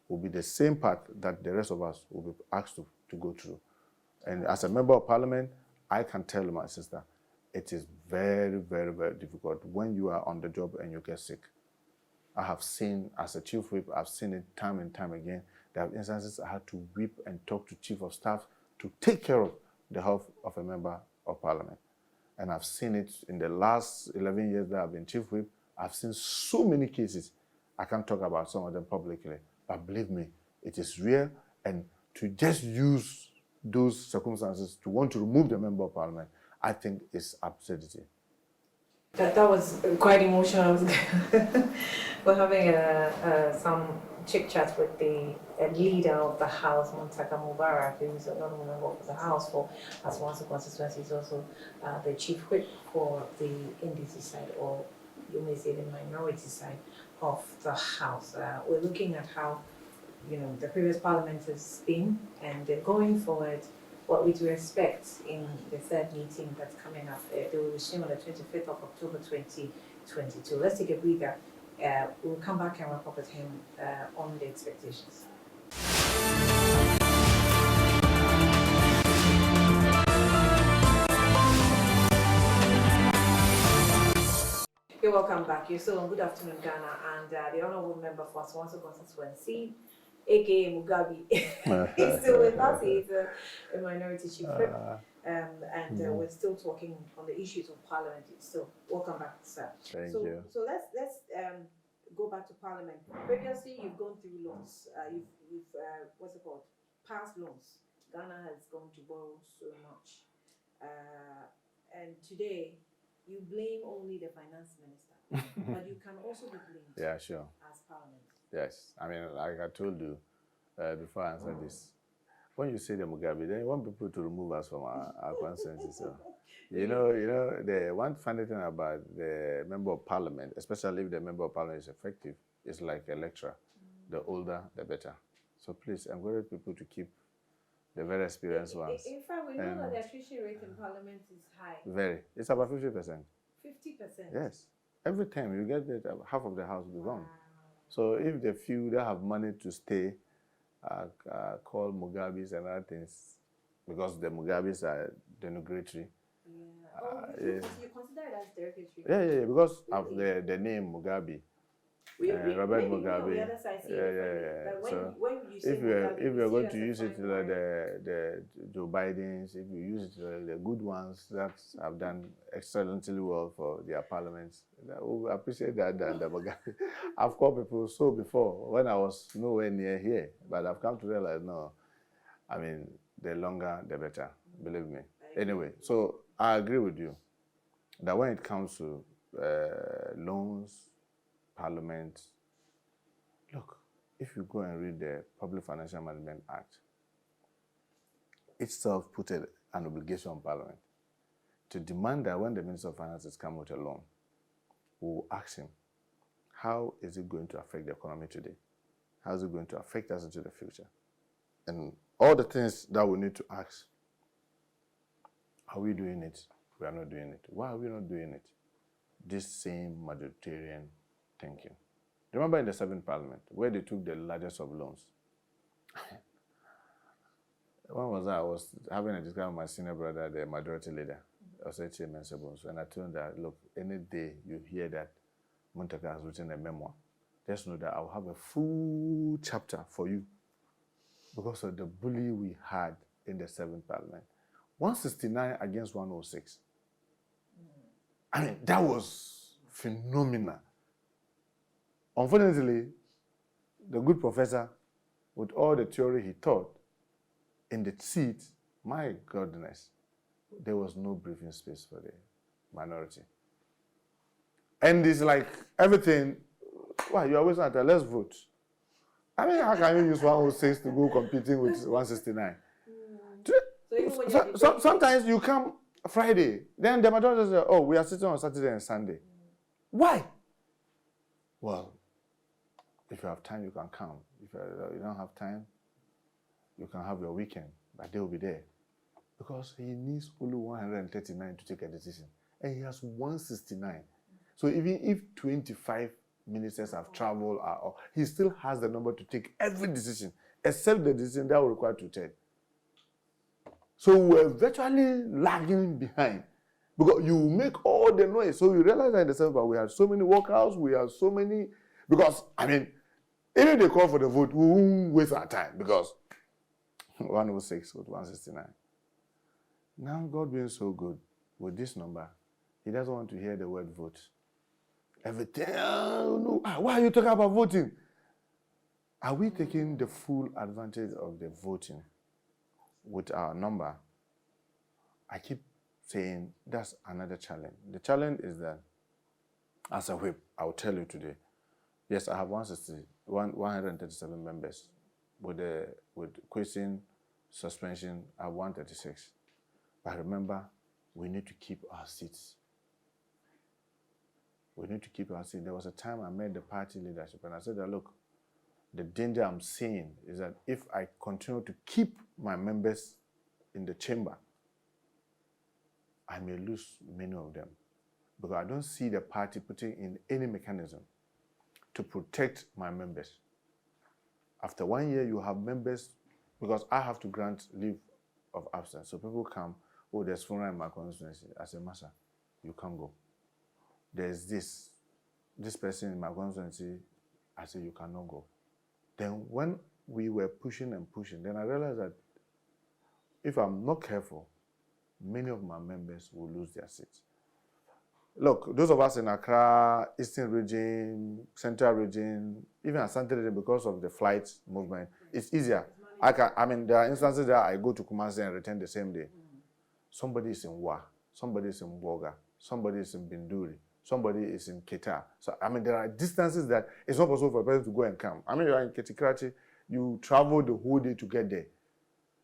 will be the same path that the rest of us will be asked to go through. And as a member of parliament, I can tell my sister, it is very, very, very difficult when you are on the job and you get sick. I have seen, as a chief whip, I've seen it time and time again. There are instances I had to whip and talk to chief of staff to take care of the health of a member of parliament. And I've seen it in the last 11 years that I've been chief whip. I've seen so many cases. I can't talk about some of them publicly, but believe me, it is real. And to just use those circumstances to want to remove the member of parliament, I think is absurdity. That was quite emotional. We're having some chit chat with the leader of the house, Muntaka Mubarak, who is another member of the house for Aswanso constituency. He's also the chief whip for the NDC side, or you may say the minority side of the house. We're looking at how the previous parliament has been, and going forward, what we do expect in the third meeting that's coming up. They will resume on the 25th of October 2022. Let's take a breather. We'll come back and report with him on the expectations. You're welcome back. You're still on Good Afternoon Ghana, and the honorable member for Aswanso constituency, aka Mugabe, he's still with us. He's a minority chief whip, and we're still talking on the issues of parliament. So welcome back, sir. Thank you. So let's go back to parliament. Previously, you've gone through loans. You've what's it called? Past loans. Ghana has gone to borrow so much, and today you blame only the finance minister, but you can also be blamed. Yeah, sure. As parliament. Yes, I mean, like I told you before I answer this, when you say the Mugabe, then you want people to remove us from our consensus. So, the one funny thing about the member of parliament, especially if the member of parliament is effective, is like a lecturer. The older, the better. So please encourage people to keep the very experienced ones. In fact, we know that the attrition rate in parliament is high. Very. It's about 50%. 50%? Yes. Every time you get that, half of the house will be gone. So if the few that have money to stay call Mugabes and other things, because the Mugabes are denigratory. Yeah. You consider it as derogatory? Yeah, because of the name Mugabe. Robert Mugabe. The other side But so when you say if you're going to use it like the Joe Bidens, if you use it like the good ones that have done excellently well for their parliaments, I will appreciate that than the Mugabe. I've called people so before when I was nowhere near here, but I've come to realize no. I mean, the longer the better. Believe me. Anyway, so I agree with you that when it comes to loans, Parliament. Look, if you go and read the Public Financial Management Act, itself put an obligation on Parliament to demand that when the Minister of Finances comes with a loan, we will ask him, how is it going to affect the economy today? How is it going to affect us into the future? And all the things that we need to ask, are we doing it? We are not doing it. Why are we not doing it? This same majoritarian thinking. Remember in the 7th Parliament, where they took the largest of loans? When was that? I was having a discussion with my senior brother, the majority leader, Osechi Mensabons, and I told him that, look, any day you hear that Muntaka has written a memoir, just know that I'll have a full chapter for you because of the bully we had in the 7th Parliament. 169 against 106. I mean, that was phenomenal. Unfortunately, the good professor, with all the theory he taught, in the seat, my goodness, there was no breathing space for the minority. And it's like everything, why, you always want to, let's vote. I mean, how can you use 106 to go competing with 169? Sometimes you come Friday, then the majority say, oh, we are sitting on Saturday and Sunday. Why? Well, if you have time, you can come. If you don't have time, you can have your weekend, but they will be there. Because he needs only 139 to take a decision. And he has 169. So even if 25 ministers have traveled, he still has the number to take every decision, except the decision that will require 2/3. So we're virtually lagging behind. Because you make all the noise. So you realize that in the sense that we have so many workouts, we have so many... Because, I mean, even if they call for the vote, we won't waste our time. Because 106 with 169. Now, God being so good with this number, he doesn't want to hear the word vote. Everything, no. Why are you talking about voting? Are we taking the full advantage of the voting with our number? I keep saying that's another challenge. The challenge is that, as a whip, I'll tell you today, yes, I have 137 members. With question, suspension, I have 136. But remember, we need to keep our seats. We need to keep our seats. There was a time I met the party leadership and I said that, look, the danger I'm seeing is that if I continue to keep my members in the chamber, I may lose many of them. Because I don't see the party putting in any mechanism to protect my members. After 1 year, you have members, because I have to grant leave of absence. So people come, oh, there's funeral in my constituency. I say, Master, you can't go. There's this person in my constituency. I say, you cannot go. Then when we were pushing and pushing, then I realized that if I'm not careful, many of my members will lose their seats. Look, those of us in Accra, Eastern region, Central region, even Asante region, because of the flight movement, it's easier. There are instances that I go to Kumasi and return the same day. Somebody is in Wa, somebody is in Boga, somebody is in Binduri, somebody is in Keta. So, there are distances that it's not possible for a person to go and come. You are in Ketikrachi, you travel the whole day to get there.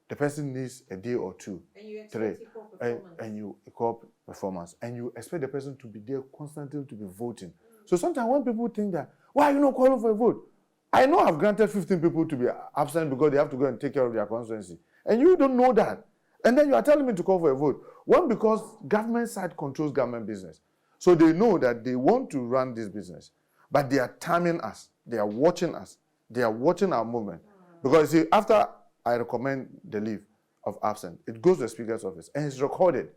The person needs a day or two, and you expect equal performance. And you equal performance. And you expect the person to be there constantly to be voting. So sometimes when people think that, why are you not calling for a vote? I know I've granted 15 people to be absent because they have to go and take care of their constituency. And you don't know that. And then you are telling me to call for a vote. One, because government side controls government business. So they know that they want to run this business. But they are timing us. They are watching us. They are watching our movement. Because you see, after I recommend the leave of absence, it goes to the Speaker's office and it's recorded.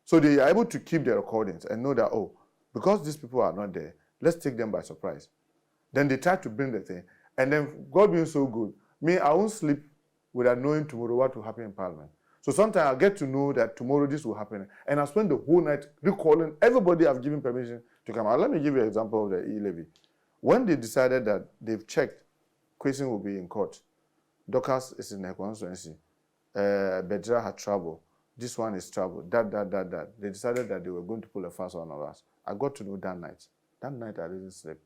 So they are able to keep their recordings and know that, oh, because these people are not there, let's take them by surprise. Then they try to bring the thing. And then, God being so good, I won't sleep without knowing tomorrow what will happen in Parliament. So sometimes I'll get to know that tomorrow this will happen. And I'll spend the whole night recalling everybody I've given permission to come out. Let me give you an example of the e-levy. When they decided that they've checked, question will be in court. Dorcas is in her constituency. Bedra had trouble. This one is trouble. That. They decided that they were going to pull a fast on us. I got to know that night. That night I didn't sleep.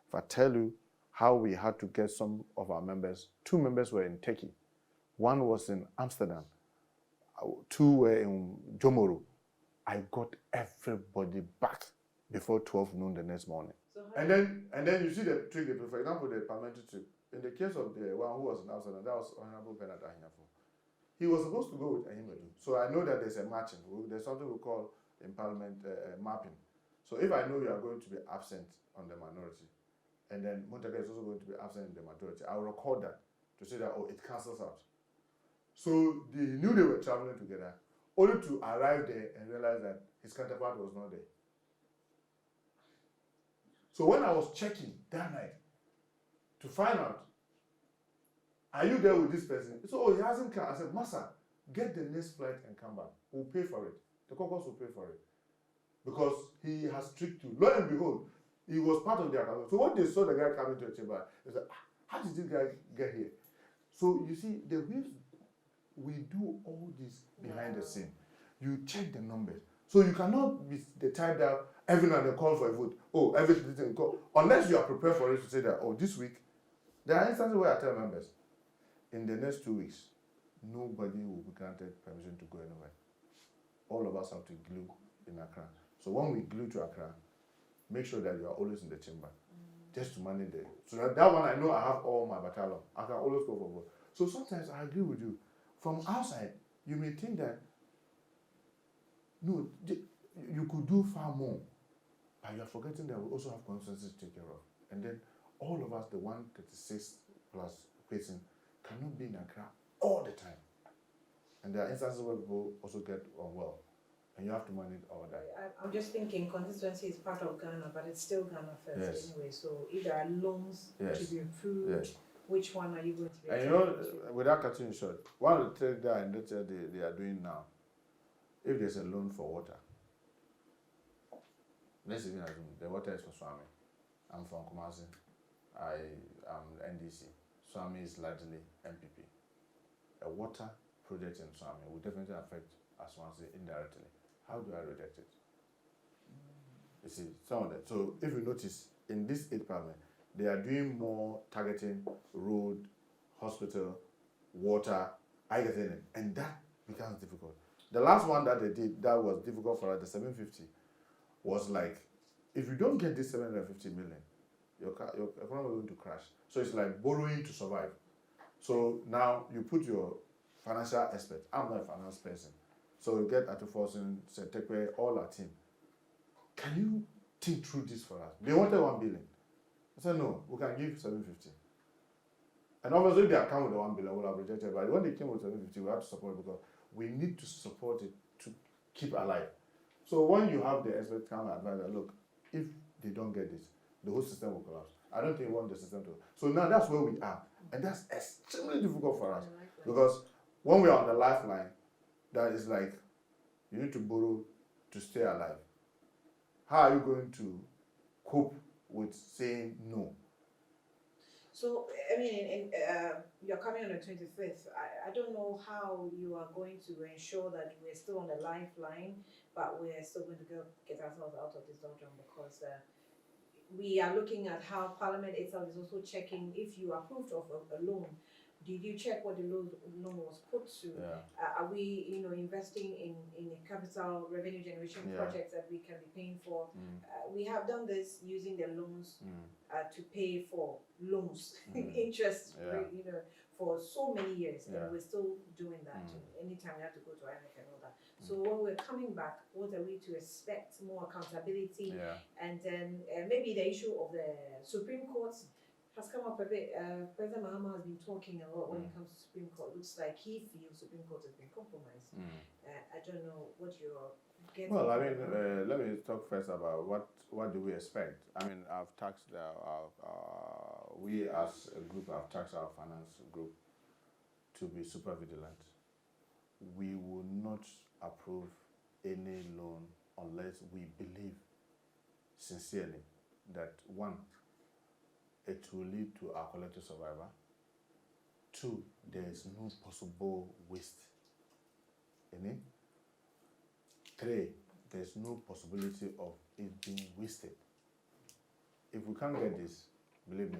If I tell you how we had to get some of our members, 2 members were in Turkey. One was in Amsterdam. 2 were in Jomoro. I got everybody back before 12 noon the next morning. And then you see the trick, for example, the parliamentary trip. In the case of the one who was in Amsterdam, that was Honorable Bernard Ahinyafo. He was supposed to go with Ahimedu. So I know that there's a matching. There's something we call in Parliament mapping. So if I know you are going to be absent on the minority, and then Muntaka is also going to be absent in the majority, I'll record that to say that, oh, it cancels out. So they knew they were traveling together, only to arrive there and realize that his counterpart was not there. So when I was checking that night to find out, are you there with this person? So, oh, he hasn't come. I said, Massa, get the next flight and come back. We'll pay for it. The caucus will pay for it. Because he has tricked you. Lo and behold, he was part of their account. So when they saw the guy coming to the chamber, they said, how did this guy get here? So you see, the way we do all this behind the scene, you check the numbers. So you cannot be the type that every night they call for a vote. Oh, everything call. Unless you are prepared for it to say that, oh, this week, there are instances where I tell members, in the next 2 weeks, nobody will be granted permission to go anywhere. All of us have to glue in Accra. So when we glue to Accra, make sure that you are always in the chamber, just to manage the. So that one I know I have all my battalion. I can always go for vote. So sometimes I agree with you. From outside, you may think that no, you could do far more, but you are forgetting that we also have constituencies to take care of. And then all of us, the 136 plus person, cannot be in Accra all the time. And there are instances where people also get unwell. And you have to manage all that. I'm just thinking constituency is part of Ghana, but it's still Ghana first Yes. anyway. So if there are loans Yes. to be approved, Yes. which one are you going to be? And you know, without cutting it short, one of the things that they are doing now, if there's a loan for water, let's even assume the water is for Swami. I'm from Kumasi. I am NDC. Swami is largely MPP. A water project in Swami will definitely affect Aswanzi indirectly. How do I reject it? You see, some of that. So if you notice, in this 8th parliament, they are doing more targeting road, hospital, water, I get in it, and that becomes difficult. The last one that they did that was difficult for us, the 750, was like, if you don't get this 750 million, your economy is going to crash. So it's like borrowing to survive. So now you put your financial expert. I'm not a finance person. So you get Atufosin, Setekwe, all our team. Can you think through this for us? They wanted 1 billion. I said, no, we can give 750. And obviously, if they had come with the 1 billion, we would have rejected. But when they came with 750, we had to support it because we need to support it to keep alive. So when you have the expert come and advise that, look, if they don't get this, the whole system will collapse. I don't think we want the system to. So now that's where we are. And that's extremely difficult for us. Because when we are on the lifeline, that is like, you need to borrow to stay alive. How are you going to cope with saying no? So, I mean, you're coming on the 25th. I don't know how you are going to ensure that we're still on the lifeline, but we're still going to get ourselves out of this doldrum because we are looking at how Parliament itself is also checking if you approved of a loan. Did you check what the loan was put to? Yeah. Are we, investing in a capital revenue generation projects that we can be paying for? We have done this using the loans to pay for loans, interest, for so many years, and we're still doing that. Anytime we have to go to IMF and all that. So when we're coming back, what are we to expect? More accountability, and then maybe the issue of the Supreme Court has come up a bit. President Mahama has been talking a lot when it comes to Supreme Court. Looks like he feels Supreme Court has been compromised. I don't know what you're getting. Well, I mean, let me talk first about what do we expect. I mean, I've taxed we as a group have taxed our finance group to be super vigilant. We will not approve any loan unless we believe sincerely that one, it will lead to our collective survival. 2, there is no possible waste in it. 3, there is no possibility of is being wasted. If we can't get this, believe me,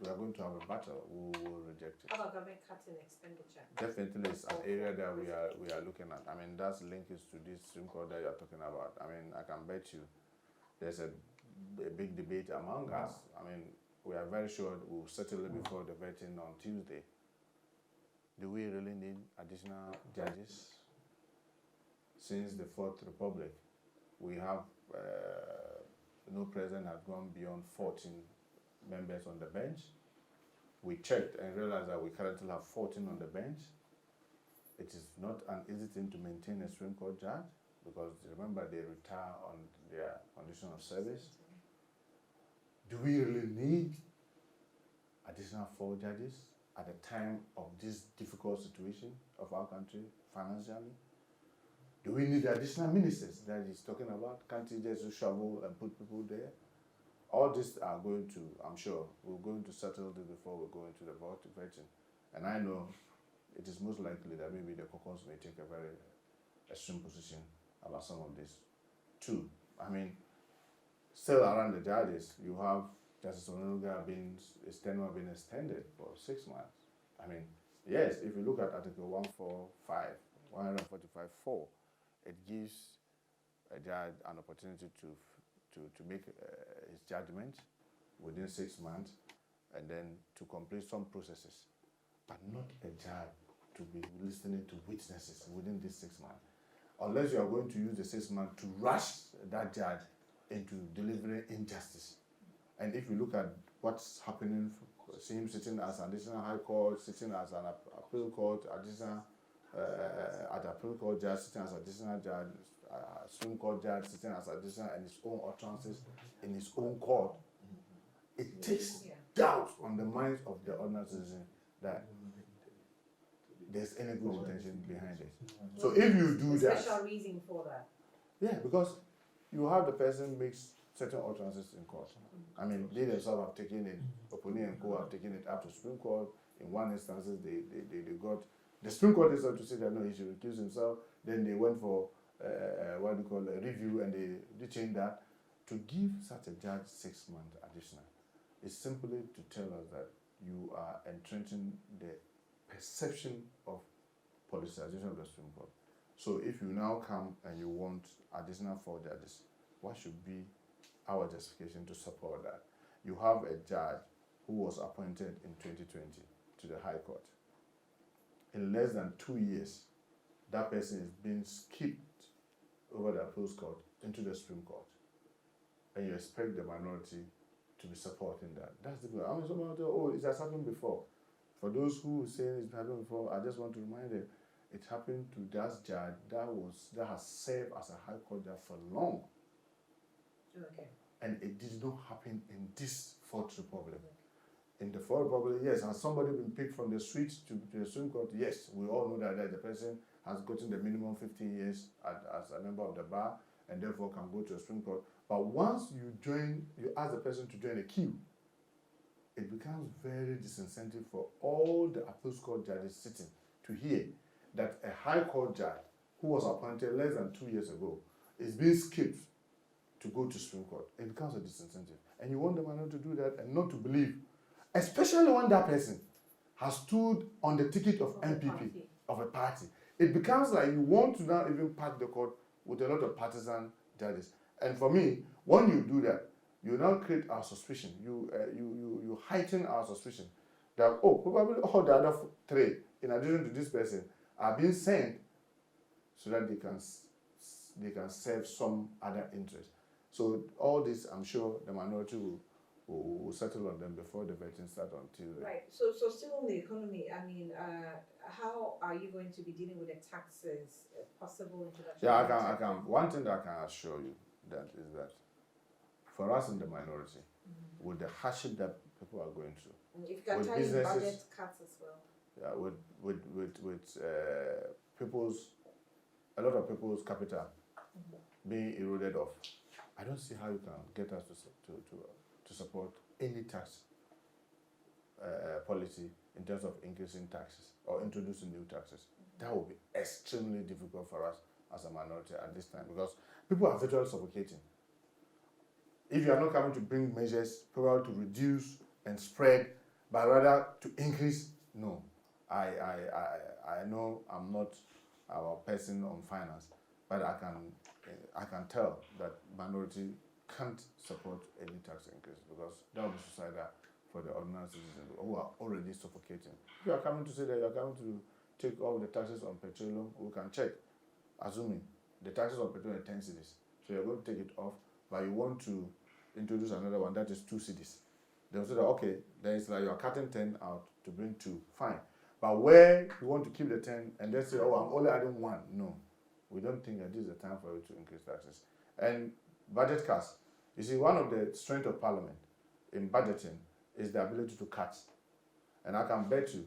we are going to have a battle. We will reject it. How about government cutting expenditure? Definitely, it's an area that we are looking at. I mean, that's linkage to this Supreme Court that you are talking about. I mean, I can bet you there's a big debate among us. I mean, we are very sure we'll settle it before the voting on Tuesday. Do we really need additional judges? Since the Fourth Republic, we have no president has gone beyond 14 members on the bench. We checked and realized that we currently have 14 on the bench. It is not an easy thing to maintain a Supreme Court judge because remember they retire on their condition of service. Do we really need additional 4 judges at the time of this difficult situation of our country financially? Do we need additional ministers that he's talking about? Can't he just shovel and put people there? All these are going to, I'm sure, we're going to settle this before we go into the voting. And I know it is most likely that maybe the caucus may take a very extreme position about some of this. 2, I mean, still around the judges, you have Justice Onuga his tenure being extended for 6 months. I mean, yes, if you look at Article 145(4), it gives a judge an opportunity to make his judgment within 6 months and then to complete some processes, but not a judge to be listening to witnesses within these 6 months. Unless you are going to use the 6 months to rush that judge into delivering injustice. And if you look at what's happening, see him sitting as an additional high court, sitting as an appeal court, additional at appeal court judge, sitting as additional judge, Supreme Court judge, sitting as additional and his own utterances in his own court, it takes doubt on the minds of the ordinary citizen that there's any good intention behind it. So if you do that, special reason for that. Yeah, because you have the person makes certain utterances in court. I mean, they themselves have taken it, Oponi and Co have taken it up to Supreme Court. In one instance, they got the Supreme Court decided to say that no, he should recuse himself. Then they went for a review, and they changed that to give such a judge 6 months additional. It's simply to tell us that you are entrenching the perception of politicization of the Supreme Court. So if you now come and you want additional 4 judges, what should be our justification to support that? You have a judge who was appointed in 2020 to the High Court. In less than 2 years, that person is being skipped over the appeals court into the Supreme Court. And you expect the minority to be supporting that. That's the I mean, someone will tell, oh, it has happened before. For those who say it's happened before, I just want to remind them, it happened to that judge that has served as a High Court judge for long. Okay. And it did not happen in this Fourth Republic. In the Fourth Republic, yes, has somebody been picked from the street to the Supreme Court? Yes, we all know that the person has gotten the minimum 15 years as a member of the bar and therefore can go to the Supreme Court. But once you ask the person to join a queue, it becomes very disincentive for all the appeals court judges sitting to hear that a High Court judge who was appointed less than 2 years ago is being skipped to go to Supreme Court. It becomes a disincentive. And you want the minority to do that and not to believe, especially when that person has stood on the ticket of MPP of a party. It becomes like you want to now even pack the court with a lot of partisan judges. And for me, when you do that, you now create our suspicion. You heighten our suspicion that, oh, probably all the other 3, in addition to this person, are being sent so that they can serve some other interest. So all this, I'm sure the minority will settle on them before the voting starts on Tuesday. Right. So still on the economy, I mean, how are you going to be dealing with the taxes, possible introduction? Yeah, I can. One thing that I can assure you that is that for us in the minority, with the hardship that people are going through, and if you can tell you budget cuts as well. Yeah, with a lot of people's capital being eroded off, I don't see how you can get us to support any tax policy in terms of increasing taxes or introducing new taxes. That will be extremely difficult for us as a minority at this time because people are virtually suffocating. if you are not coming to bring measures probably to reduce and spread, but rather to increase, no. I know I'm not our person on finance, but I can tell that minority can't support any tax increase because that will be suicidal for the ordinary citizens who are already suffocating. If you are coming to say that you are coming to take off the taxes on petroleum, we can check. Assuming the taxes on petroleum are 10 cedis, so you're going to take it off, but you want to introduce another one that is 2 cedis. They'll say that okay, then it's like you are cutting 10 out to bring 2, fine. But where you want to keep the 10 and then say, oh, I'm only adding 1, no. We don't think that this is the time for you to increase taxes. And budget cuts. You see, one of the strengths of Parliament in budgeting is the ability to cut. And I can bet you,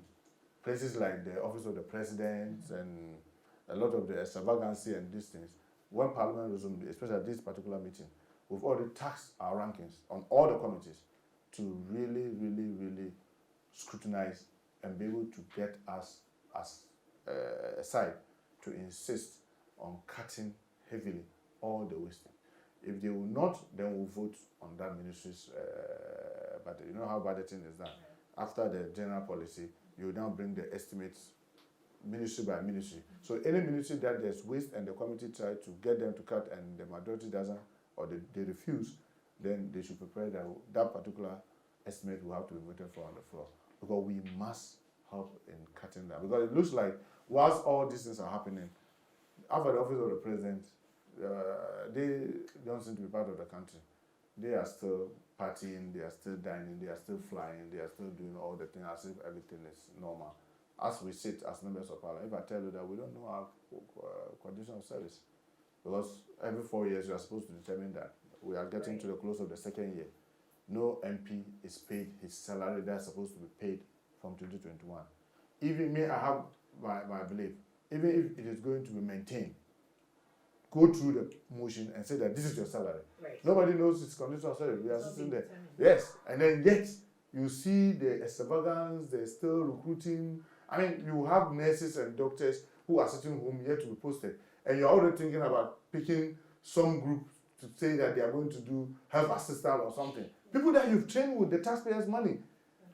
places like the Office of the President and a lot of the extravagancy and these things, when Parliament resumed, especially at this particular meeting, we've already taxed our rankings on all the committees to really, really, really scrutinize and be able to get us as a side to insist on cutting heavily all the wasting. If they will not, then we'll vote on that ministry's budget. You know how budgeting is done. After the general policy, you now bring the estimates ministry by ministry. So any ministry that there's waste and the committee try to get them to cut and the majority doesn't or they refuse, then they should prepare that particular estimate will have to be voted for on the floor. Because we must help in cutting that. Because it looks like whilst all these things are happening, after the office of the president, they don't seem to be part of the country. They are still partying, they are still dining, they are still flying, they are still doing all the things as if everything is normal. As we sit as members of Parliament, if I tell you that we don't know our condition of service, because every 4 years you are supposed to determine that. We are getting to the close of the second year. No MP is paid his salary that's supposed to be paid from 2021. Even me, I have my belief, even if it is going to be maintained, go through the motion and say that this is your salary. Right. Nobody knows its condition of salary. We are sitting there. Yes. And then yet you see the extravagance, they're still recruiting. I mean, you have nurses and doctors who are sitting home yet to be posted. And you're already thinking about picking some group to say that they are going to do health assistant or something. People that you've trained with the taxpayers' money.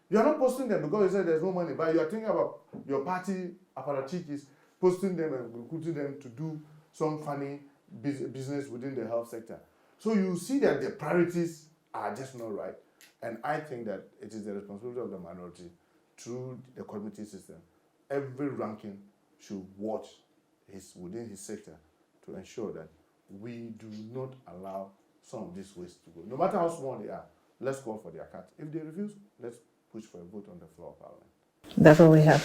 You are not posting them because you said there's no money, but you are thinking about your party apparatchiks posting them and recruiting them to do some funny business within the health sector. So you see that the priorities are just not right. And I think that it is the responsibility of the minority through the committee system. Every ranking should watch within his sector to ensure that we do not allow some of these waste to go. No matter how small they are, let's call for their cut. If they refuse, let's push for a vote on the floor of Parliament. That's all we have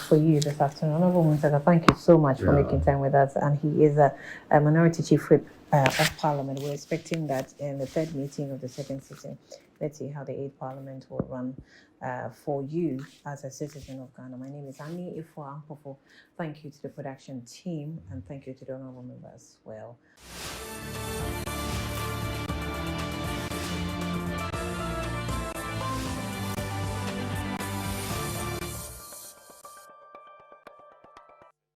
for you this afternoon. Honorable Muntaka, thank you so much for making time with us. And he is a minority chief whip of Parliament. We're expecting that in the third meeting of the second sitting. Let's see how the 8th Parliament will run for you as a citizen of Ghana. My name is Annie Ifwa Ampofo. Thank you to the production team and thank you to the honorable members as well.